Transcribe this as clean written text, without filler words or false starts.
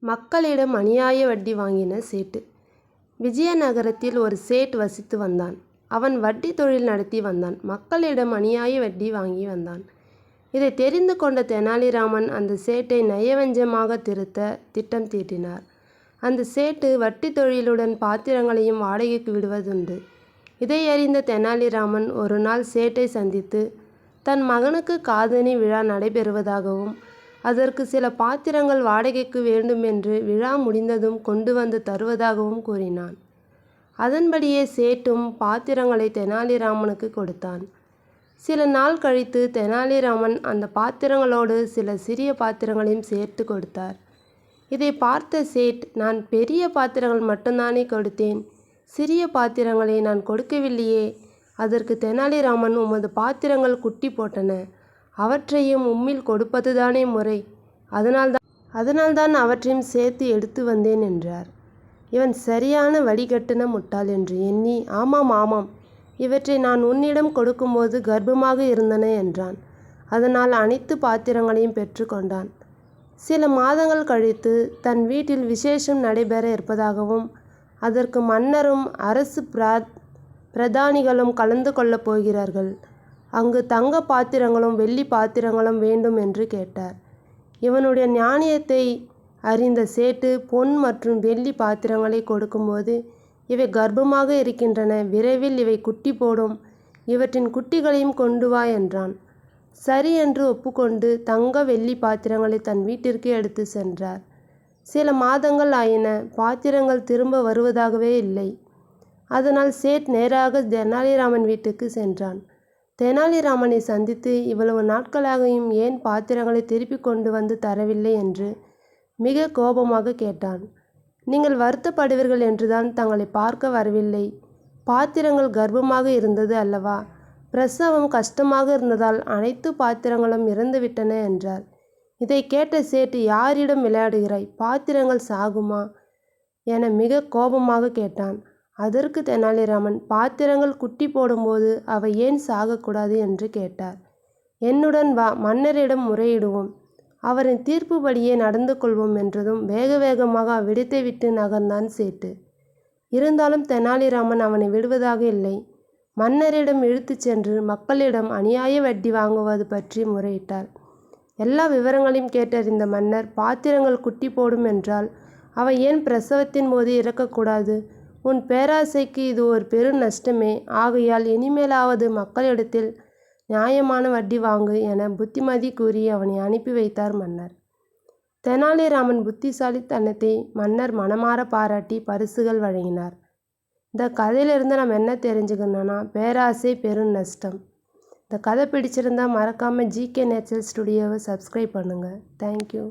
மக்களிடம் அநியாய வட்டி வாங்கின சேட்டு. விஜயநகரத்தில் ஒரு சேட் வசித்து வந்தான். அவன் வட்டி தொழில் நடத்தி வந்தான். மக்களிடம் அநியாய வட்டி வாங்கி வந்தான். இதை தெரிந்து கொண்ட தெனாலிராமன் அந்த சேட்டை நயவஞ்சமாக திருத்த திட்டம் தீட்டினார். அந்த சேட்டு வட்டி தொழிலுடன் பாத்திரங்களையும் வாடகைக்கு விடுவதுண்டு. இதை அறிந்த தெனாலிராமன் ஒரு நாள் சேட்டை சந்தித்து தன் மகனுக்கு காதணி விழா நடைபெறுவதாகவும் அதற்கு சில பாத்திரங்கள் வாடகைக்கு வேண்டுமென்று விழா முடிந்ததும் கொண்டு வந்து தருவதாகவும் கூறினான். அதன்படியே சேட்டும் பாத்திரங்களை தெனாலிராமனுக்கு கொடுத்தான். சில நாள் கழித்து தெனாலிராமன் அந்த பாத்திரங்களோடு சில சிறிய பாத்திரங்களையும் சேர்த்து கொடுத்தார். இதை பார்த்த சேட், நான் பெரிய பாத்திரங்கள் மட்டும்தானே கொடுத்தேன், சிறிய பாத்திரங்களை நான் கொடுக்கவில்லையே. அதற்கு தெனாலிராமன், உமது பாத்திரங்கள் குட்டி போட்டன, அவற்றையும் உம்மில் கொடுப்பதுதானே முறை, அதனால்தான் அவற்றையும் சேர்த்து எடுத்து வந்தேன் என்றார். இவன் சரியான வடிகட்டின முட்டாள் என்று எண்ணி, ஆமாம், இவற்றை நான் உன்னிடம் கொடுக்கும்போது கர்ப்பமாக இருந்தன என்றான். அதனால் அனைத்து பாத்திரங்களையும் பெற்று கொண்டான். சில மாதங்கள் கழித்து தன் வீட்டில் விசேஷம் நடைபெற இருப்பதாகவும் அதற்கு மன்னரும் அரசு பிரதானிகளும் கலந்து கொள்ளப் போகிறார்கள், அங்கு தங்க பாத்திரங்களும் வெள்ளி பாத்திரங்களும் வேண்டும் என்று கேட்டார். இவனுடைய ஞானியத்தை அறிந்த சேட்டு பொன் மற்றும் வெள்ளி பாத்திரங்களை கொடுக்கும்போது, இவை கர்ப்பமாக இருக்கின்றன, விரைவில் இவை குட்டி போடும், இவற்றின் குட்டிகளையும் கொண்டு வா என்றான். சரி என்று ஒப்புக்கொண்டு தங்க வெள்ளி பாத்திரங்களை தன் வீட்டிற்கு எடுத்து சென்றார். சில மாதங்கள் ஆயின, பாத்திரங்கள் திரும்ப வருவதாகவே இல்லை. அதனால் சேட் நேராக தெனாலிராமன் வீட்டுக்கு சென்றான். தெனாலிராமனை சந்தித்து, இவ்வளவு நாட்களாகியும் ஏன் பாத்திரங்களை திருப்பி கொண்டு வந்து தரவில்லை என்று மிக கோபமாக கேட்டான். நீங்கள் வருத்தப்படுவீர்கள் என்றுதான் தங்களை பார்க்க வரவில்லை. பாத்திரங்கள் கர்ப்பமாக இருந்தது அல்லவா, பிரசவம் கஷ்டமாக இருந்ததால் அனைத்து பாத்திரங்களும் இறந்துவிட்டன என்றார். இதை கேட்ட சேட்டு, யாரிடம் விளையாடுகிறாய், பாத்திரங்கள் சாகுமா என மிக கோபமாக கேட்டான். அதற்கு தெனாலிராமன், பாத்திரங்கள் குட்டி போடும்போது அவை ஏன் சாகக்கூடாது என்று கேட்டார். என்னுடன் வா, மன்னரிடம் முறையிடுவோம், அவரின் தீர்ப்புபடியே நடந்து கொள்வோம் என்றதும் வேக வேகமாக அவ்விடத்தை விட்டு நகர்ந்தான் சேட்டு. இருந்தாலும் தெனாலிராமன் அவனை விடுவதாக இல்லை. மன்னரிடம் இழுத்துச் சென்று மக்களிடம் அநியாய வட்டி வாங்குவது பற்றி முறையிட்டார். எல்லா விவரங்களையும் கேட்டறிந்த மன்னர், பாத்திரங்கள் குட்டி போடும் என்றால் அவை ஏன் பிரசவத்தின் போது இறக்கக்கூடாது, உன் பேராசைக்கு இது ஒரு பெரு நஷ்டமே, ஆகையால் இனிமேலாவது மக்களிடத்தில் நியாயமான வட்டி வாங்கு என புத்திமதி கூறி அவனை அனுப்பி வைத்தார் மன்னர். தெனாலிராமன் புத்திசாலித்தனத்தை மன்னர் மனமாற பாராட்டி பரிசுகள் வழங்கினார். இந்த கதையிலிருந்து நம்ம என்ன தெரிஞ்சுக்கணும்னா, பேராசை பெரும் நஷ்டம். இந்த கதை பிடிச்சிருந்தால் மறக்காமல் GK நேச்சுரல் ஸ்டுடியோவை சப்ஸ்கிரைப் பண்ணுங்கள். தேங்க்யூ.